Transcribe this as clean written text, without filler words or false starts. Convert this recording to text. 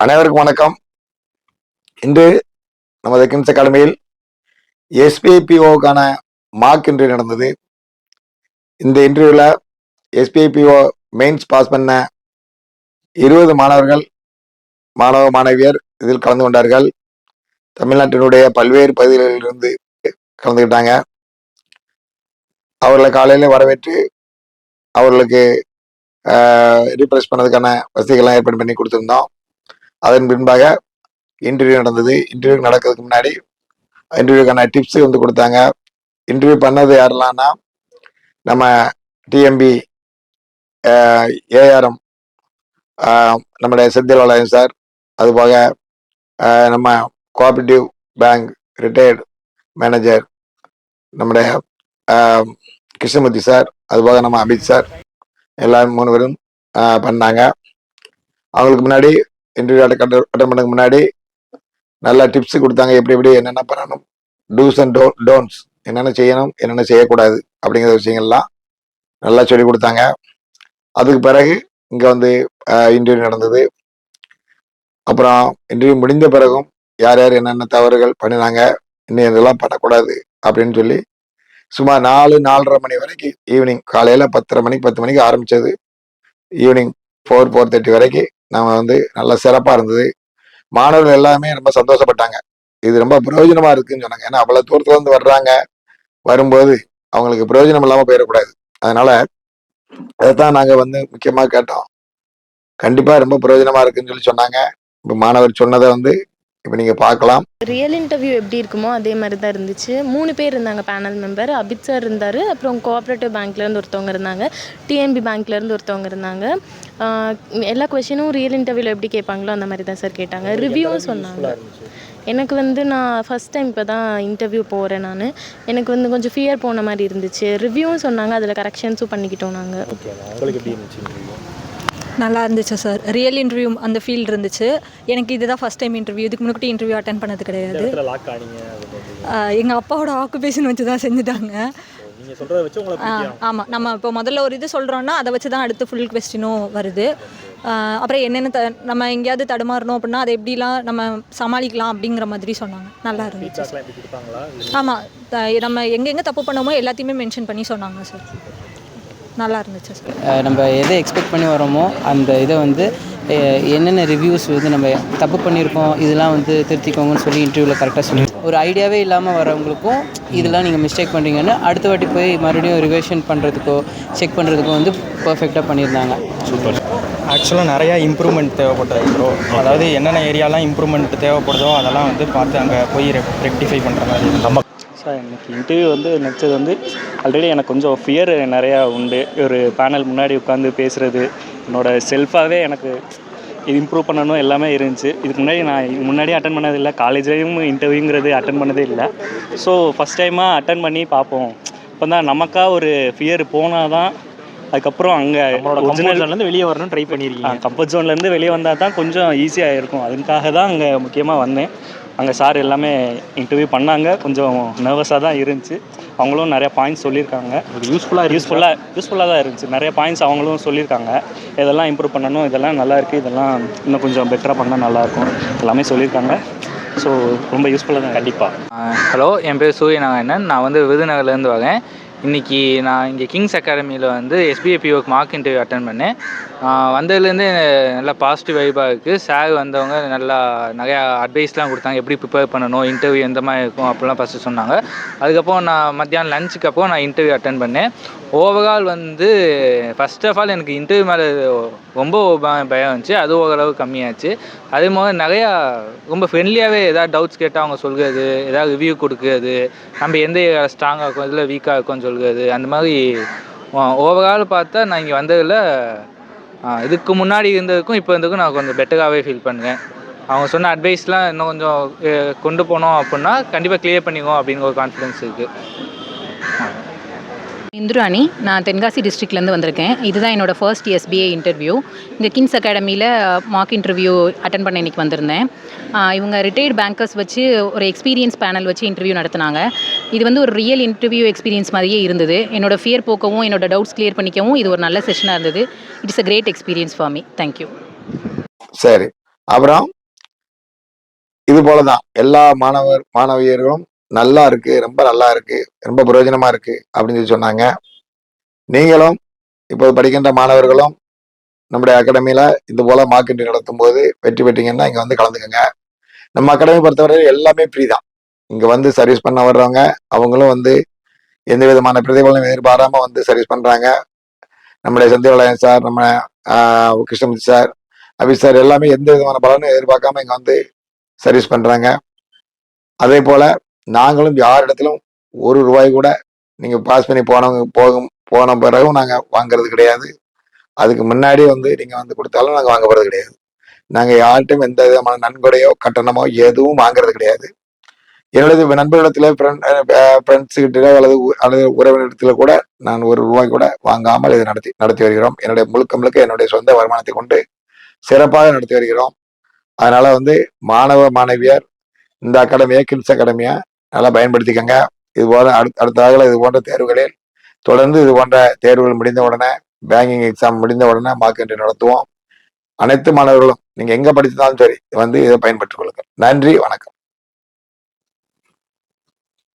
அனைவருக்கும் வணக்கம். இன்று நமது கிம்ஸ் அகாடமியில் எஸ்பிஐபிஓக்கான மார்க் இன்டர்வியூ நடந்தது. இந்த இன்டர்வியூவில் எஸ்பிஐபிஓ மெயின்ஸ் பாஸ் பண்ண 20 மாணவியர் இதில் கலந்து கொண்டார்கள். தமிழ்நாட்டினுடைய பல்வேறு பகுதிகளிலிருந்து கலந்துக்கிட்டாங்க. அவர்களை காலையில் வரவேற்று அவர்களுக்கு ரீப்ரெஸ் பண்ணதுக்கான வசதிகள்லாம் ஏற்பாடு பண்ணி கொடுத்துருந்தோம். அதன் பின்பாக இன்டர்வியூ நடந்தது. இன்டர்வியூ நடக்கிறதுக்கு முன்னாடி இன்டர்வியூக்கான டிப்ஸ் கொடுத்தாங்க. இன்டர்வியூ பண்ணது யாரெல்லாம்னா, நம்ம டிஎம்பி ஏஆர்எம் நம்முடைய செந்தில்வாளன் சார், அதுபோக நம்ம கோஆபரேட்டிவ் பேங்க் ரிட்டையர்டு மேனேஜர் நம்முடைய கிருஷ்ணமூர்த்தி சார், அதுபோக நம்ம அபித் சார், எல்லாரும் 3 பேரும் பண்ணாங்க. அவங்களுக்கு முன்னாடி இன்டர்வியூ அட்டன் பண்ணதுக்கு முன்னாடி நல்லா டிப்ஸ் கொடுத்தாங்க. எப்படி என்னென்ன பண்ணணும், டூஸ் அண்ட் டோன்ட்ஸ், என்னென்ன செய்யணும் என்னென்ன செய்யக்கூடாது அப்படிங்கிற விஷயங்கள்லாம் நல்லா சொல்லி கொடுத்தாங்க. அதுக்கு பிறகு இங்கே இன்டர்வியூ நடந்தது. அப்புறம் இன்டர்வியூ முடிந்த பிறகும் யார் யார் என்னென்ன தவறுகள் பண்ணினாங்க, இன்னும் இதெல்லாம் பண்ணக்கூடாது அப்படின்னு சொல்லி சுமார் 4-4:30 மணி வரைக்கும், ஈவினிங் காலையில் 10 மணிக்கு ஆரம்பித்தது, ஈவினிங் 4-4:30 வரைக்கும் நம்ம நல்லா சிறப்பாக இருந்தது. மாணவர்கள் எல்லாமே ரொம்ப சந்தோஷப்பட்டாங்க. இது ரொம்ப பிரயோஜனமா இருக்குன்னு சொன்னாங்க. ஏன்னா அவ்வளவு தூரத்துல இருந்து வர்றாங்க, வரும்போது அவங்களுக்கு பிரயோஜனம் இல்லாம போயிடக்கூடாது. அதனால அதைத்தான் நாங்க முக்கியமா கேட்டோம். கண்டிப்பா ரொம்ப பிரயோஜனமா இருக்குன்னு சொல்லி சொன்னாங்க. இப்ப மாணவர் சொன்னதை இப்ப நீங்க பார்க்கலாம். ரியல் இன்டர்வியூ எப்படி இருக்குமோ அதே மாதிரி தான் இருந்துச்சு. 3 பேர் இருந்தாங்க பேனல் மெம்பர். அபித் சார் இருந்தார், அப்புறம் கோஆப்ரேட்டிவ் பேங்க்லேருந்து ஒருத்தவங்க இருந்தாங்க, டிஎன்பி பேங்க்லேருந்து ஒருத்தவங்க இருந்தாங்க. எல்லா கொஷினும் ரியல் இன்டர்வியூவில் எப்படி கேட்பாங்களோ அந்த மாதிரி தான் சார் கேட்டாங்க. ரிவ்யூவும் சொன்னாங்க. எனக்கு நான் ஃபஸ்ட் டைம் இப்போ தான் இன்டர்வியூ போகிறேன். எனக்கு கொஞ்சம் ஃபியர் போன மாதிரி இருந்துச்சு. ரிவ்யூவும் சொன்னாங்க, அதில் கரெக்ஷன்ஸும் பண்ணிக்கிட்டோம் நாங்கள். நல்லா இருந்துச்சு சார். ரியல் இன்டர்வியூ அந்த ஃபீல் இருந்துச்சு. எனக்கு இதுதான் ஃபஸ்ட் டைம் இன்டர்வியூ. இதுக்கு முன்னாடி இன்டர்வியூ அட்டன் பண்ணது கிடையாது. எங்கள் அப்பாவோட ஆக்குபேஷன் வச்சு தான் செஞ்சுட்டாங்க. ஆமாம், நம்ம இப்போ முதல்ல ஒரு இது சொல்கிறோன்னா அதை வச்சு தான் அடுத்து ஃபுல் கொஸ்டினும் வருது. அப்புறம் என்னென்ன நம்ம எங்கேயாவது தடுமாறணும் அப்படின்னா அதை எப்படிலாம் நம்ம சமாளிக்கலாம் அப்படிங்கிற மாதிரி சொன்னாங்க. நல்லா இருந்துச்சு. ஆமாம், நம்ம எங்கெங்கே தப்பு பண்ணோமோ எல்லாத்தையுமே மென்ஷன் பண்ணி சொன்னாங்க சார். நல்லா இருந்துச்சு சார். நம்ம எதை எக்ஸ்பெக்ட் பண்ணி வரோமோ அந்த இதை என்னென்ன ரிவ்யூஸ் நம்ம தப்பு பண்ணியிருக்கோம், இதெல்லாம் திருத்திக்கோங்கன்னு சொல்லி இன்டர்வியூவில் கரெக்டாக சொல்லி, ஒரு ஐடியாவே இல்லாமல் வரவங்களுக்கும் இதெல்லாம் நீங்கள் மிஸ்டேக் பண்ணுறீங்கன்னு அடுத்த வாட்டி போய் மறுபடியும் ரிவிஷன் பண்ணுறதுக்கோ செக் பண்ணுறதுக்கோ பர்ஃபெக்டாக பண்ணியிருந்தாங்க. சூப்பர். ஆக்சுவலாக நிறையா இம்ப்ரூவ்மெண்ட் தேவைப்பட்டது ப்ரோ. அதாவது என்னென்ன ஏரியாலாம் இம்ப்ரூவ்மெண்ட் தேவைப்படுதோ அதெல்லாம் பார்த்து அங்கே போய் ரெக்டிஃபை பண்ணுற மாதிரி. நம்ம சார் எனக்கு இன்டர்வியூ நினச்சது ஆல்ரெடி எனக்கு கொஞ்சம் ஃபியர் நிறையா உண்டு. ஒரு பேனல் முன்னாடி உட்காந்து பேசுகிறது, என்னோடய செல்ஃபாகவே எனக்கு இது இம்ப்ரூவ் பண்ணணும் எல்லாமே இருந்துச்சு. இதுக்கு முன்னாடி அட்டன் பண்ணதில்லை, காலேஜ்லேயும் இன்டர்வியூங்கிறது அட்டன் பண்ணதே இல்லை. ஸோ ஃபஸ்ட் டைமாக அட்டன் பண்ணி பார்ப்போம். இப்போ தான் நமக்காக ஒரு ஃபியர் போனால் தான் அதுக்கப்புறம் அங்கே ஒரிஜினல் ஜோன்லேருந்து வெளியே வரணும்னு ட்ரை பண்ணியிருக்கேன். கம்ஃபர்ட் ஜோன்லேருந்து வெளியே வந்தால் தான் கொஞ்சம் ஈஸியாக இருக்கும். அதுக்காக தான் அங்கே முக்கியமாக வந்தேன். அங்கே சார் எல்லாமே இன்டர்வியூ பண்ணாங்க. கொஞ்சம் நர்வஸாக தான் இருந்துச்சு. அவங்களும் நிறையா பாயிண்ட்ஸ் சொல்லியிருக்காங்க. யூஸ்ஃபுல்லாக தான் இருந்துச்சு. நிறைய பாயிண்ட்ஸ் அவங்களும் சொல்லியிருக்காங்க. இதெல்லாம் இம்ப்ரூவ் பண்ணணும், இதெல்லாம் நல்லா இருக்குது, இதெல்லாம் இன்னும் கொஞ்சம் பெட்டராக பண்ணால் நல்லாயிருக்கும் எல்லாமே சொல்லியிருக்காங்க. ஸோ ரொம்ப யூஸ்ஃபுல்லாக தான். கண்டிப்பாக. ஹலோ, என் பேர் சூரியநாராயணன். நான் விருதுநகர்லேருந்து வரேன். இன்றைக்கி நான் இங்கே கிங்ஸ் அகாடமியில் எஸ்பிஐபிஓக்கு மார்க் இன்டர்வியூ அட்டன் பண்ணேன். வந்ததுலேருந்து நல்லா பாசிட்டிவ் வைபாக இருக்குது. சார் வந்தவங்க நல்லா நிறையா அட்வைஸ்லாம் கொடுத்தாங்க, எப்படி ப்ரிப்பேர் பண்ணணும், இன்டர்வியூ எந்த மாதிரி இருக்கும் அப்படிலாம் ஃபஸ்ட்டு சொன்னாங்க. அதுக்கப்புறம் நான் மத்தியானம் லஞ்சுக்கு அப்புறம் நான் இன்டர்வியூ அட்டன் பண்ணேன். ஓவரால் ஃபஸ்ட் ஆஃப் ஆல் எனக்கு இன்டர்வியூ மேலே ரொம்ப பயம் இருந்துச்சு. அது ஓரளவு கம்மியாச்சு. அதே மாதிரி நிறையா ரொம்ப ஃப்ரெண்ட்லியாகவே ஏதாவது டவுட்ஸ் கேட்டால் அவங்க சொல்கிறது, ஏதாவது ரிவ்யூ கொடுக்குறது, நம்ம எந்த ஸ்ட்ராங்காக இருக்கும், இதில் வீக்காக இருக்கும்னு சொல்கிறது, அந்த மாதிரி ஓவரால் பார்த்தா நான் இங்கே வந்ததில் இதுக்கு முன்னாடி இருந்ததுக்கும் இப்போ இருந்ததுக்கும் நான் கொஞ்சம் பெட்டராகவே ஃபீல் பண்ணுறேன். அவங்க சொன்ன அட்வைஸ்லாம் இன்னும் கொஞ்சம் கொண்டு போனோம் அப்படின்னா கண்டிப்பாக கிளியர் பண்ணிக்குவோம் அப்படிங்கிற ஒரு கான்ஃபிடன்ஸ் இருக்குது. இந்துராணி, நான் தென்காசி டிஸ்ட்ரிக்ட்லேருந்து வந்திருக்கேன். இதுதான் என்னோடய ஃபர்ஸ்ட் எஸ்பிஐ இன்டர்வியூ. இங்கே கிங்ஸ் அகாடமியில் மார்க் இன்டர்வியூ அட்டன் பண்ண இன்றைக்கி வந்திருந்தேன். இவங்க ரிட்டையர்ட் பேங்கர்ஸ் வச்சு ஒரு எக்ஸ்பீரியன்ஸ் பேனல் வச்சு இன்டர்வியூ நடத்தினாங்க. இது ஒரு ரியல் இன்டர்வியூ எக்ஸ்பீரியன்ஸ் மாதிரியே இருந்தது. என்னோடய ஃபியர் போக்கவும் என்னோடய டவுட்ஸ் கிளியர் பண்ணிக்கவும் இது ஒரு நல்ல செஷனாக இருந்தது. It's a great experience for me. Thank you. சரி, அப்புறம் இது போலதான் எல்லா மாணவியர்களும் நல்லா இருக்கு, ரொம்ப நல்லா இருக்கு, ரொம்ப பிரயோஜனமா இருக்கு அப்படின்னு சொல்லி சொன்னாங்க. நீங்களும் இப்போ படிக்கின்ற மாணவர்களும் நம்முடைய அகாடமியில இது போல மார்க் இன்டர்வியூ நடத்தும் போது வெற்றி பெற்றீங்கன்னா இங்க வந்து கலந்துக்கங்க. நம்ம அகாடமி பொறுத்தவரை எல்லாமே ஃப்ரீ தான். இங்க வந்து சர்வீஸ் பண்ண வர்றவங்க அவங்களும் வந்து எந்த விதமான பிரதிபலனும் எதிர்பாராம வந்து சர்வீஸ் பண்றாங்க. நம்முடைய செந்தில் சார், நம்ம கிருஷ்ணமூர்த்தி சார், அபிஷ் சார் எல்லாமே எந்த விதமான பலனும் எதிர்பார்க்காம இங்க வந்து சர்வீஸ் பண்றாங்க. அதே போல நாங்களும் யாரிடத்திலும் ஒரு ரூபாய் கூட நீங்க பாஸ் பண்ணி போன பிறகும் நாங்க வாங்குறது கிடையாது. அதுக்கு முன்னாடி வந்து நீங்க வந்து கொடுத்தாலும் நாங்க வாங்க போறது கிடையாது. நாங்க யார்கிட்டும் எந்த விதமான நன்கொடையோ கட்டணமோ எதுவும் வாங்குறது கிடையாது. என்னுடைய நண்பர்களிடத்துல ஃப்ரெண்ட்ஸ் கிட்ட அல்லது உறவினரிடத்துல கூட நான் ஒரு ரூபாய் கூட வாங்காமல் இதை நடத்தி வருகிறோம். என்னுடைய முழுக்க முழுக்க என்னுடைய சொந்த வருமானத்தை கொண்டு சிறப்பாக நடத்தி வருகிறோம். அதனால வந்து மாணவ மாணவியர் இந்த அகாடமியை கிங்ஸ் அகாடமியை நல்லா பயன்படுத்திக்கங்க. இது போல அடுத்ததாக இது போன்ற தேர்வுகளில் தொடர்ந்து இது போன்ற தேர்வுகள் முடிந்த உடனே பேங்கிங் எக்ஸாம் முடிந்த உடனே மார்க் இன்டர்வியூ நடத்துவோம். அனைத்து மாணவர்களும் நீங்க எங்க படித்தாலும் சரி வந்து இதை பயன்பெற்றுக் கொள்ளுங்கள். நன்றி, வணக்கம்.